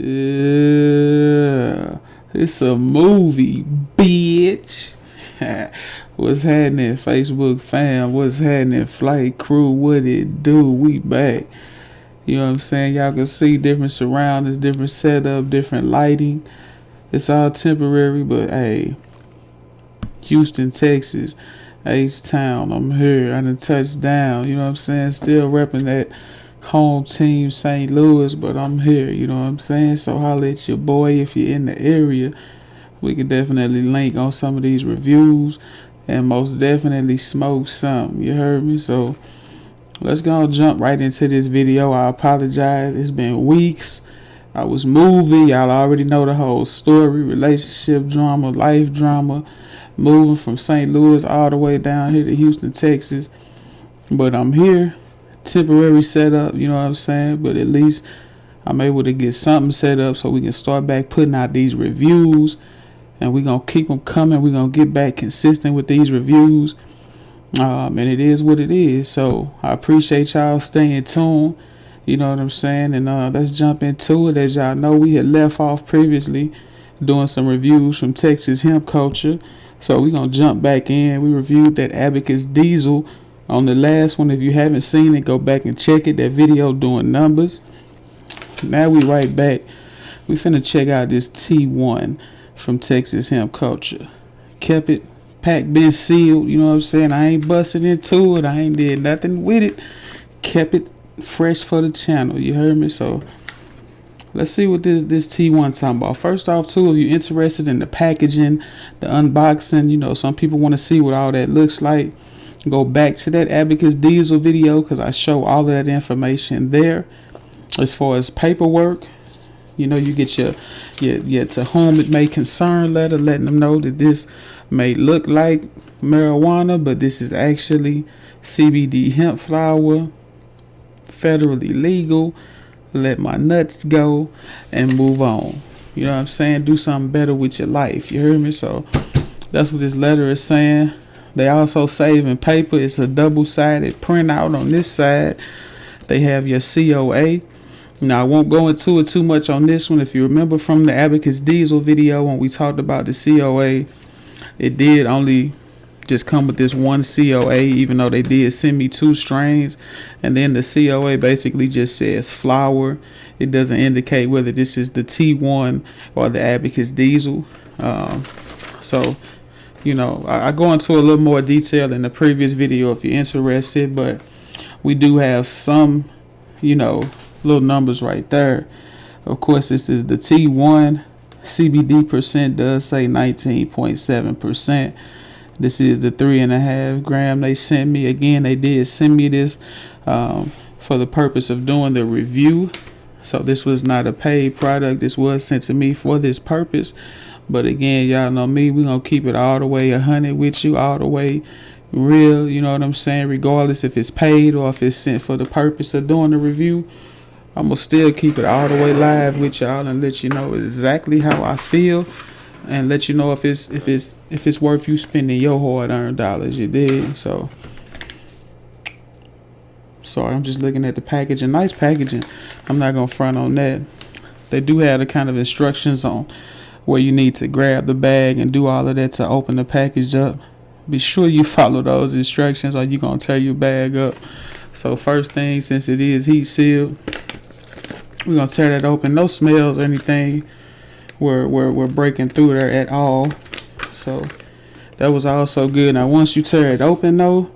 Yeah, it's a movie, bitch. What's happening, Facebook fam? What's happening, flight crew? What it do? We back. You know what I'm saying? Y'all can see different surroundings, different setup, different lighting. It's all temporary, but hey, Houston, Texas, H-Town, I'm here. I done touched down. You know what I'm saying? Still repping that home team, St. Louis, but I'm here. You know what I'm saying? So holla at your boy if you're in the area. We can definitely link on some of these reviews and most definitely smoke some. You heard me? So let's go jump right into this video. I apologize. It's been weeks. I was moving. Y'all already know the whole story. Relationship drama, life drama. Moving from St. Louis all the way down here to Houston, Texas. But I'm here. Temporary setup, you know what I'm saying? But at least I'm able to get something set up so we can start back putting out these reviews. And we're going to keep them coming. We're going to get back consistent with these reviews. And it is what it is. So I appreciate y'all staying tuned. You know what I'm saying? And let's jump into it. As y'all know, we had left off previously doing some reviews from Texas hemp culture. So we're going to jump back in. We reviewed that Abacus Diesel on the last one. If you haven't seen it, go back and check it. That video doing numbers. Now we right back. We finna check out this T1 from Texas hemp culture. Kept it packed, been sealed. You know what I'm saying? I ain't busted into it. I ain't did nothing with it. Kept it fresh for the channel. You heard me? So let's see what this T1 talking about. First off, too, if you're interested in the packaging, the unboxing, you know, some people want to see what all that looks like. Go back to that Abacus Diesel video because I show all of that information there. As far as paperwork, you know, you get your to whom it may concern letter letting them know that this may look like marijuana, but this is actually CBD hemp flower, federally legal. Let my nuts go and move on. You know what I'm saying? Do something better with your life. You heard me? So that's what this letter is saying. They also saving paper. It's a double-sided printout on this side. They have your COA. Now, I won't go into it too much on this one. If you remember from the Abacus Diesel video when we talked about the COA, it did only just come with this one COA, even though they did send me 2 strains. And then the COA basically just says flower. It doesn't indicate whether this is the T1 or the Abacus Diesel. So you know, I go into a little more detail in the previous video if you're interested, but we do have some, you know, little numbers right there. Of course, this is the T1. CBD percent does say 19.7%. This is the 3.5 gram they sent me. Again, they did send me this for the purpose of doing the review. So this was not a paid product. This was sent to me for this purpose. But again, y'all know me, we're going to keep it all the way 100 with you, all the way real, you know what I'm saying? Regardless if it's paid or if it's sent for the purpose of doing the review, I'm going to still keep it all the way live with y'all and let you know exactly how I feel and let you know if it's worth you spending your hard-earned dollars, you dig? So, sorry, I'm just looking at the packaging. Nice packaging. I'm not going to front on that. They do have the kind of instructions on where you need to grab the bag and do all of that to open the package up. Be sure you follow those instructions or you're going to tear your bag up. So first thing, since it is heat sealed, we're going to tear that open. No smells or anything we're breaking through there at all. So that was also good. Now once you tear it open though,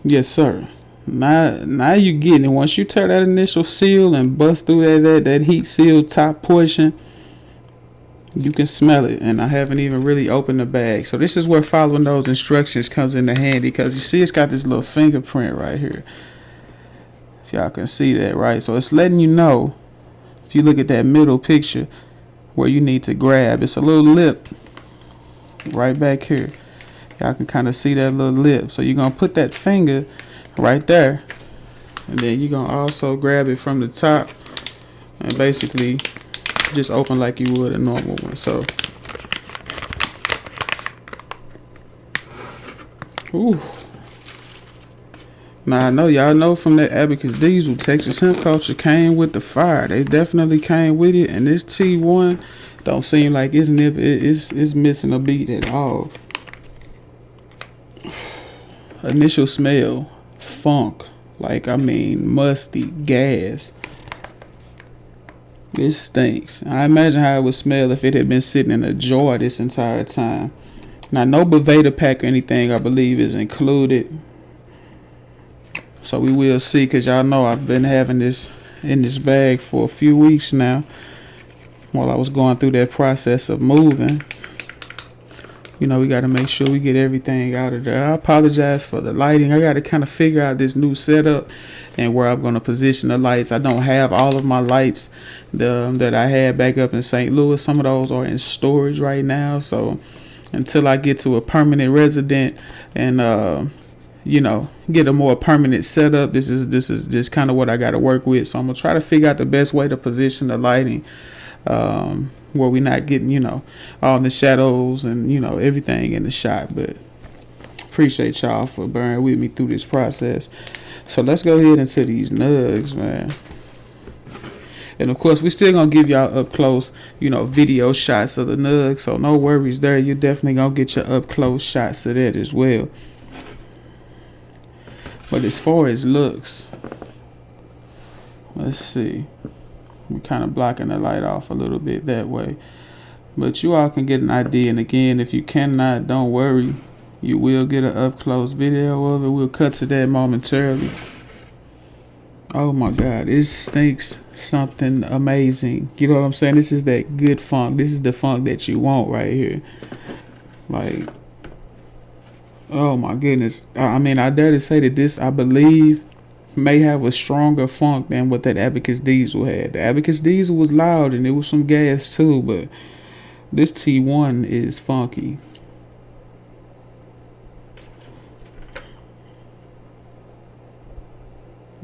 yes sir. Now you're getting it. Once you tear that initial seal and bust through that heat sealed top portion, you can smell it, and I haven't even really opened the bag. So this is where following those instructions comes into handy, because you see it's got this little fingerprint right here. If y'all can see that, right? So it's letting you know, if you look at that middle picture, where you need to grab. It's a little lip right back here. Y'all can kind of see that little lip. So you're going to put that finger right there, and then you're going to also grab it from the top and basically just open like you would a normal one. So, ooh, Now I know y'all know from that Abacus Diesel, Texas hemp culture came with the fire. They definitely came with it, and this T1 don't seem like it's missing a beat at all. Initial smell, funk, like I mean musty, gas. It stinks. I imagine how it would smell if it had been sitting in a jar this entire time. Now no Boveda pack or anything I believe is included. So we will see, because y'all know I've been having this in this bag for a few weeks now while I was going through that process of moving. You know, we got to make sure we get everything out of there. I apologize for the lighting. I got to kind of figure out this new setup and where I'm going to position the lights. I don't have all of my lights that I had back up in St. Louis. Some of those are in storage right now. So until I get to a permanent resident and you know, get a more permanent setup, this is just kind of what I got to work with. So I'm gonna try to figure out the best way to position the lighting, where we're not getting, you know, all the shadows and, you know, everything in the shot. But appreciate y'all for bearing with me through this process. So let's go ahead into these nugs, man. And of course, we still gonna give y'all up close, you know, video shots of the nugs. So no worries there. You're definitely gonna get your up close shots of that as well. But as far as looks, let's see. We're kind of blocking the light off a little bit that way. But you all can get an idea. And again, if you cannot, don't worry. You will get an up-close video of it. We'll cut to that momentarily. Oh my God, it stinks something amazing. You know what I'm saying? This is that good funk. This is the funk that you want right here. Like, oh my goodness. I mean, I dare to say that this, I believe, may have a stronger funk than what that Abacus Diesel had. The Abacus Diesel was loud and it was some gas too, but this T1 is funky.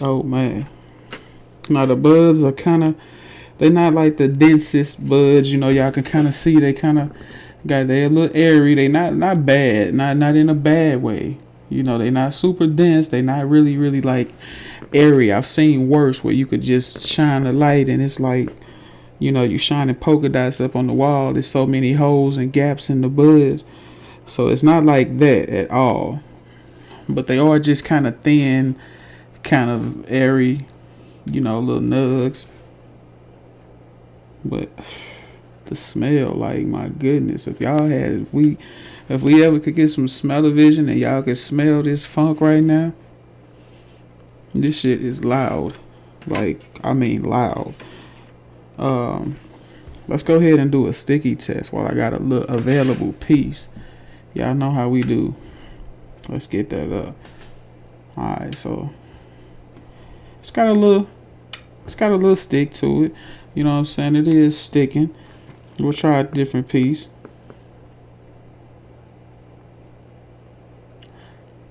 Oh man. Now the buds are kind of, they're not like the densest buds, you know, y'all can kind of see they kind of they're a little airy. They not bad, not in a bad way. You know, they not super dense. They not really like airy. I've seen worse where you could just shine a light and it's like, you know, you shining polka dots up on the wall. There's so many holes and gaps in the buds. So it's not like that at all. But they are just kind of thin, kind of airy, you know, little nugs. But the smell, like, my goodness, if we ever could get some smell-o-vision and y'all could smell this funk right now, this shit is loud. Like, I mean loud. Let's go ahead and do a sticky test while I got a little available piece. Y'all know how we do. Let's get that up. Alright, so it's got a little stick to it. You know what I'm saying? It is sticking. We'll try a different piece.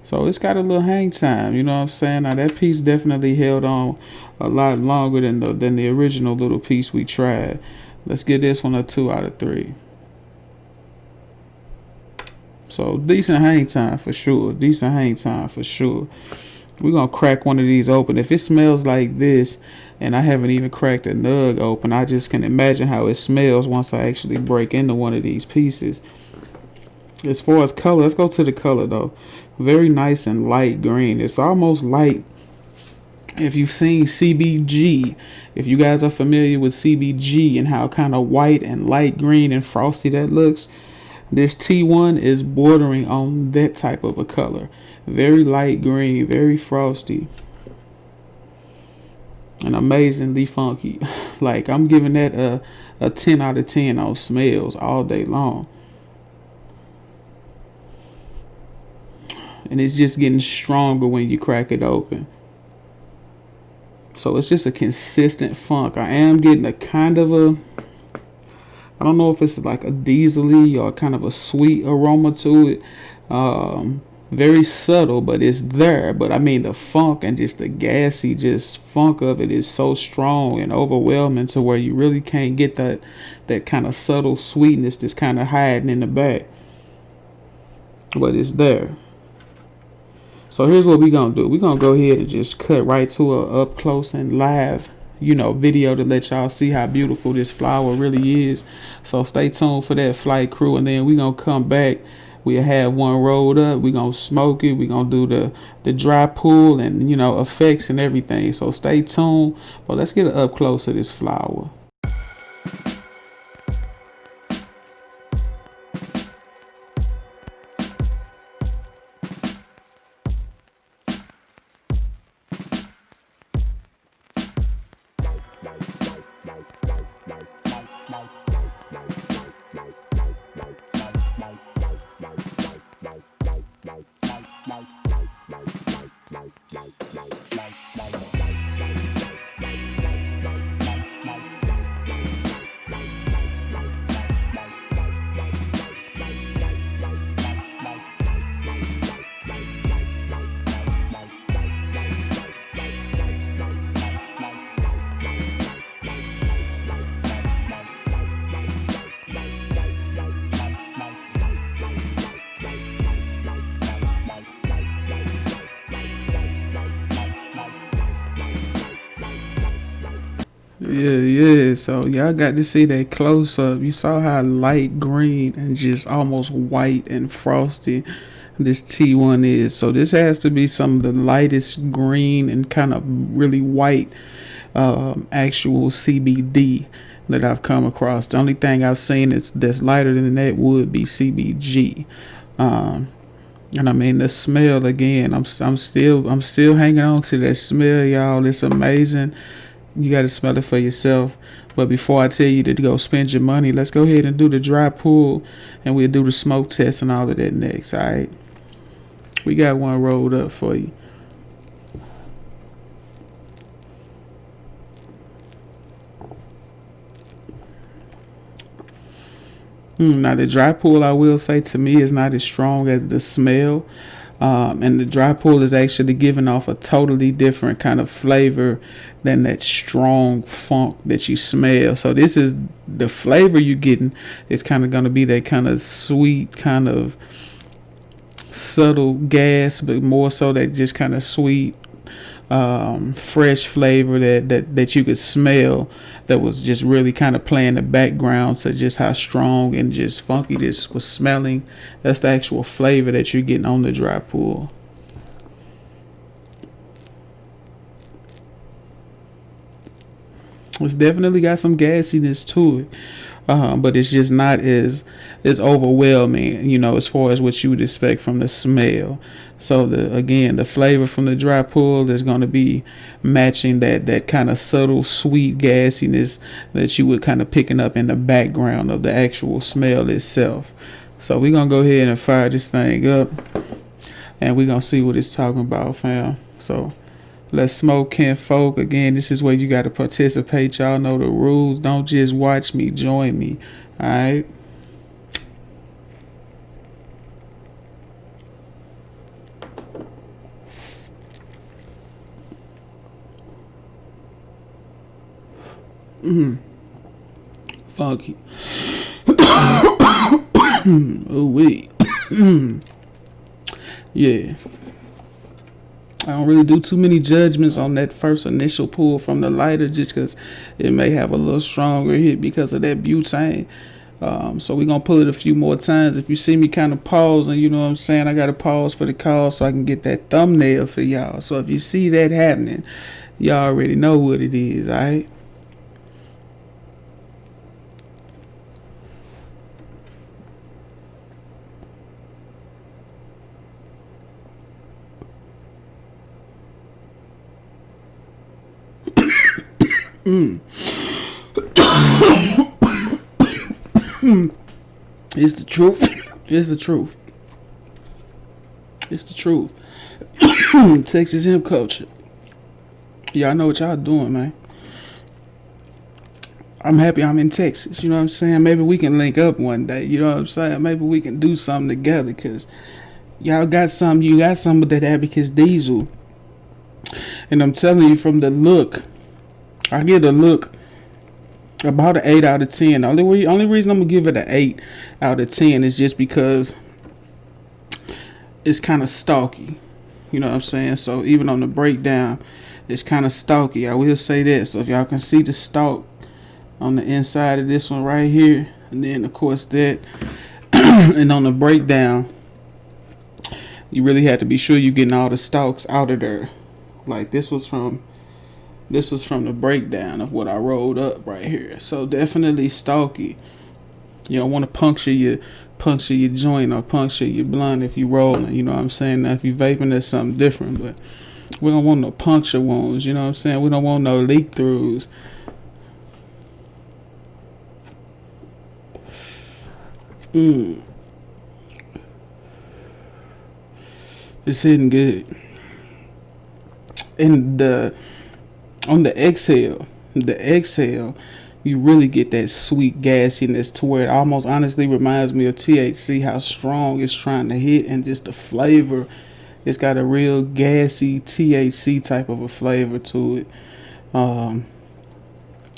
So it's got a little hang time, you know what I'm saying? Now that piece definitely held on a lot longer than the original little piece we tried. Let's give this one a 2 out of 3. So decent hang time for sure. Decent hang time for sure. We're gonna crack one of these open. If it smells like this, and I haven't even cracked a nug open, I just can imagine how it smells once I actually break into one of these pieces. As far as color, let's go to the color though. Very nice and light green. It's almost light. If you've seen CBG, if you guys are familiar with CBG and how kind of white and light green and frosty that looks, this T1 is bordering on that type of a color. Very light green, very frosty, and amazingly funky. Like, I'm giving that a 10 out of 10 on smells all day long. And it's just getting stronger when you crack it open. So it's just a consistent funk. I am getting a kind of a, I don't know if it's like a diesel-y or kind of a sweet aroma to it. Very subtle, but it's there. But I mean, the funk and just the gassy just funk of it is so strong and overwhelming to where you really can't get that kind of subtle sweetness that's kind of hiding in the back. But it's there. So here's what we gonna do. We gonna go ahead and just cut right to a up close and live, video to let y'all see how beautiful this flower really is. So stay tuned for that flight crew, and then we gonna come back. We'll have one rolled up. We gonna smoke it. We gonna do the dry pull and effects and everything. So stay tuned. But let's get up close to this flower. Yeah. So y'all got to see that close up. You saw how light green and just almost white and frosty this T1 is. So this has to be some of the lightest green and kind of really white actual CBD that I've come across. The only thing I've seen that's lighter than that would be CBG. And I mean the smell again. I'm still hanging on to that smell, y'all. It's amazing. You got to smell it for yourself. But before I tell you to go spend your money, let's go ahead and do the dry pull, and we'll do the smoke test and all of that next. All right. We got one rolled up for you. Now the dry pull, I will say, to me is not as strong as the smell. And the dry pull is actually giving off a totally different kind of flavor than that strong funk that you smell. So this is the flavor you're getting is kind of going to be that kind of sweet, kind of subtle gas, but more so that just kind of sweet, fresh flavor that you could smell, that was just really kind of playing the background to just how strong and just funky this was smelling. That's the actual flavor that you're getting on the dry pull. It's definitely got some gassiness to it, but it's just not as overwhelming, as far as what you would expect from the smell. So the flavor from the dry pull is going to be matching that kind of subtle sweet gassiness that you would kind of picking up in the background of the actual smell itself. So we're going to go ahead and fire this thing up, and we're going to see what it's talking about, fam. So let's smoke, kinfolk. Again, this is where you got to participate. Y'all know the rules. Don't just watch me, join me. All right. Funky. Oh wait. Yeah. I don't really do too many judgments on that first initial pull from the lighter, just because it may have a little stronger hit because of that butane. So we're going to pull it a few more times. If you see me kind of pause, and you know what I'm saying, I got to pause for the call so I can get that thumbnail for y'all. So if you see that happening, y'all already know what it is, all right? It's the truth. It's the truth. It's the truth. Texas hemp culture. Y'all know what y'all doing, man. I'm happy I'm in Texas. You know what I'm saying? Maybe we can link up one day. You know what I'm saying? Maybe we can do something together, because y'all got some. You got some with that Abacus diesel. And I'm telling you, from the look, I give the look about an 8 out of 10. The only reason I'm going to give it an 8 out of 10 is just because it's kind of stalky. You know what I'm saying? So even on the breakdown, it's kind of stalky. I will say that. So if y'all can see the stalk on the inside of this one right here, and then of course that, and on the breakdown, you really have to be sure you're getting all the stalks out of there. Like this was from the breakdown of what I rolled up right here. So definitely stalky. You don't want to puncture your joint or puncture your blunt if you rolling. You know what I'm saying? Now if you vaping, that's something different. But we don't want no puncture wounds. You know what I'm saying? We don't want no leak throughs. It's hitting good. And on the exhale, you really get that sweet gassiness to where it almost honestly reminds me of THC, how strong it's trying to hit, and just the flavor. It's got a real gassy THC type of a flavor to it.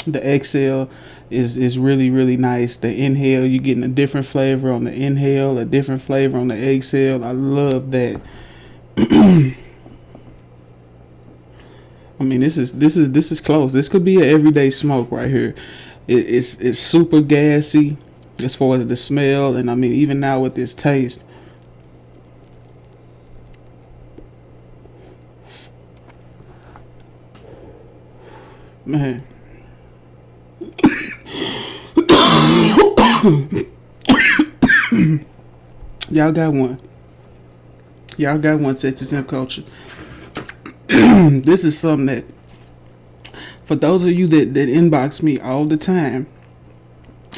The exhale is really, really nice. The inhale, you're getting a different flavor on the inhale, a different flavor on the exhale. I love that. I mean, this is close. This could be an everyday smoke right here. It's super gassy as far as the smell, and I mean even now with this taste. Man. Y'all got one. Texas Hemp Culture. This is something that, for those of you that inbox me all the time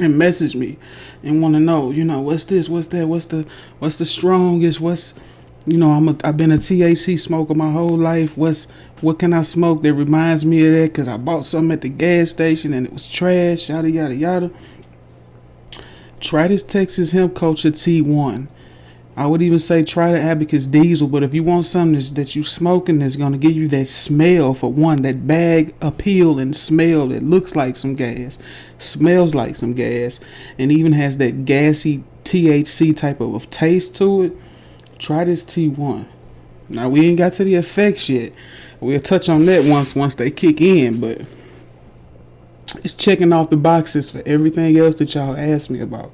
and message me and want to know, what's this, what's that, what's the strongest, I've been a THC smoker my whole life. What can I smoke that reminds me of that? Because I bought something at the gas station and it was trash, yada, yada, yada. Try this Texas Hemp Culture T1. I would even say try the Abacus Diesel, but if you want something that you smoking that's going to give you that smell, for one, that bag appeal and smell that looks like some gas, smells like some gas, and even has that gassy THC type of taste to it, try this T1. Now, we ain't got to the effects yet. We'll touch on that once they kick in, but it's checking off the boxes for everything else that y'all asked me about.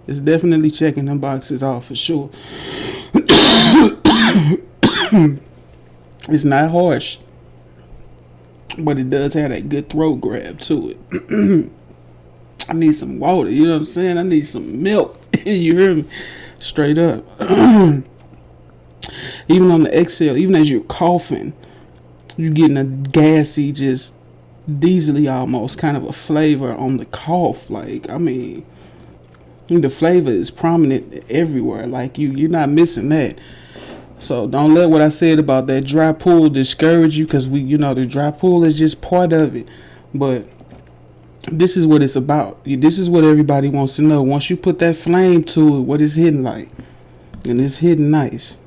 It's definitely checking them boxes off for sure. It's not harsh, but it does have that good throat grab to it. I need some water, you know what I'm saying? I need some milk. You hear me? Straight up. Even on the exhale, even as you're coughing, you're getting a gassy, just diesel-y almost kind of a flavor on the cough. Like, I mean, the flavor is prominent everywhere. Like, you're not missing that. So don't let what I said about that dry pull discourage you, because the dry pull is just part of it. But this is what it's about. This is what everybody wants to know. Once you put that flame to it, what it's hitting like. And it's hitting nice.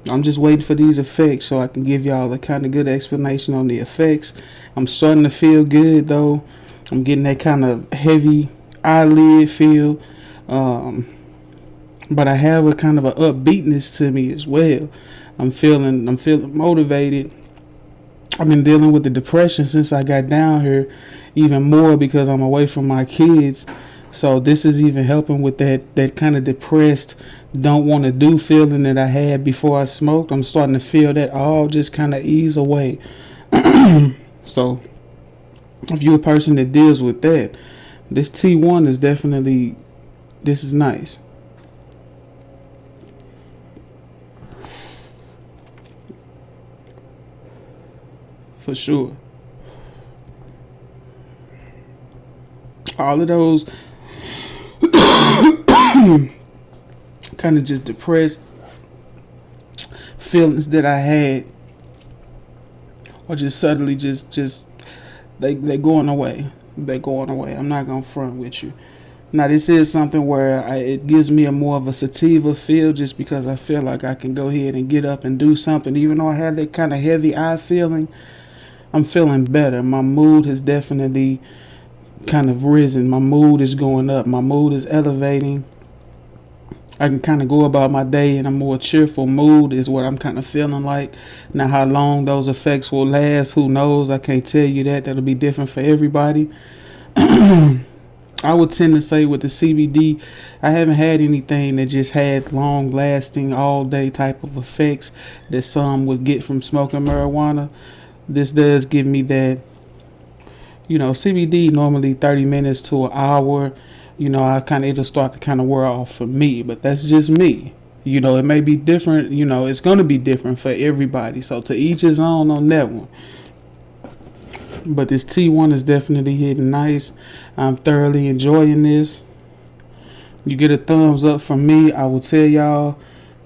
I'm just waiting for these effects so I can give y'all a kind of good explanation on the effects. I'm starting to feel good though. I'm getting that kind of heavy eyelid feel. But I have a kind of a upbeatness to me as well. I'm feeling motivated. I've been dealing with the depression since I got down here, even more because I'm away from my kids. So this is even helping with that kind of depressed, don't want to do feeling that I had before I smoked. I'm starting to feel that all just kind of ease away. So if you're a person that deals with that, this T1 is definitely, this is nice. For sure. All of those kind of just depressed feelings that I had, or just suddenly just they're going away. They're going away. I'm not gonna front with you. Now this is something where it gives me a more of a sativa feel, just because I feel like I can go ahead and get up and do something. Even though I had that kind of heavy eye feeling, I'm feeling better. My mood has definitely kind of risen. My mood is going up. My mood is elevating. I can kind of go about my day in a more cheerful mood is what I'm kind of feeling like. Now, how long those effects will last, who knows? I can't tell you that. That'll be different for everybody. I would tend to say with the CBD, I haven't had anything that just had long lasting, all day type of effects that some would get from smoking marijuana. This does give me that, CBD normally 30 minutes to an hour. It'll start to kind of wear off for me, but that's just me. It may be different, it's going to be different for everybody. So to each his own on that one. But this T1 is definitely hitting nice. I'm thoroughly enjoying this. You get a thumbs up from me. I will tell y'all,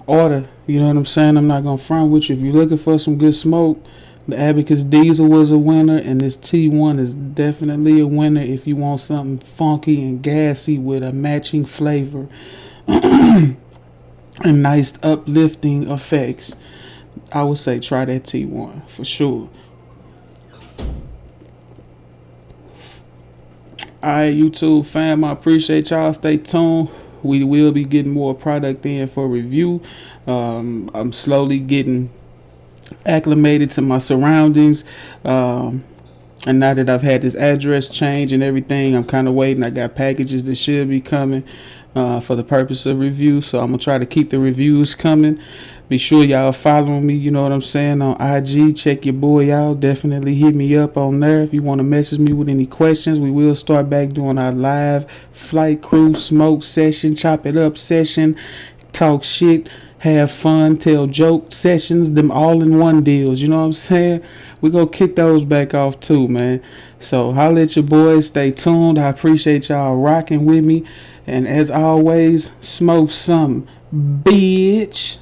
order. You know what I'm saying? I'm not going to front with you. If you're looking for some good smoke, the Abacus Diesel was a winner, and this T1 is definitely a winner if you want something funky and gassy with a matching flavor and nice uplifting effects. I would say try that T1 for sure. Alright, YouTube fam, I appreciate y'all. Stay tuned. We will be getting more product in for review. I'm slowly getting acclimated to my surroundings. And now that I've had this address change and everything, I'm kind of waiting. I got packages that should be coming for the purpose of review. So I'm going to try to keep the reviews coming. Be sure y'all following me, you know what I'm saying, on IG. Check your boy out. Definitely hit me up on there if you want to message me with any questions. We will start back doing our live flight crew smoke session, chop it up session, talk shit, have fun, tell joke sessions, them all in one deals. You know what I'm saying? We gonna kick those back off too, man. So holla at your boys. Stay tuned. I appreciate y'all rocking with me. And as always, smoke some, bitch.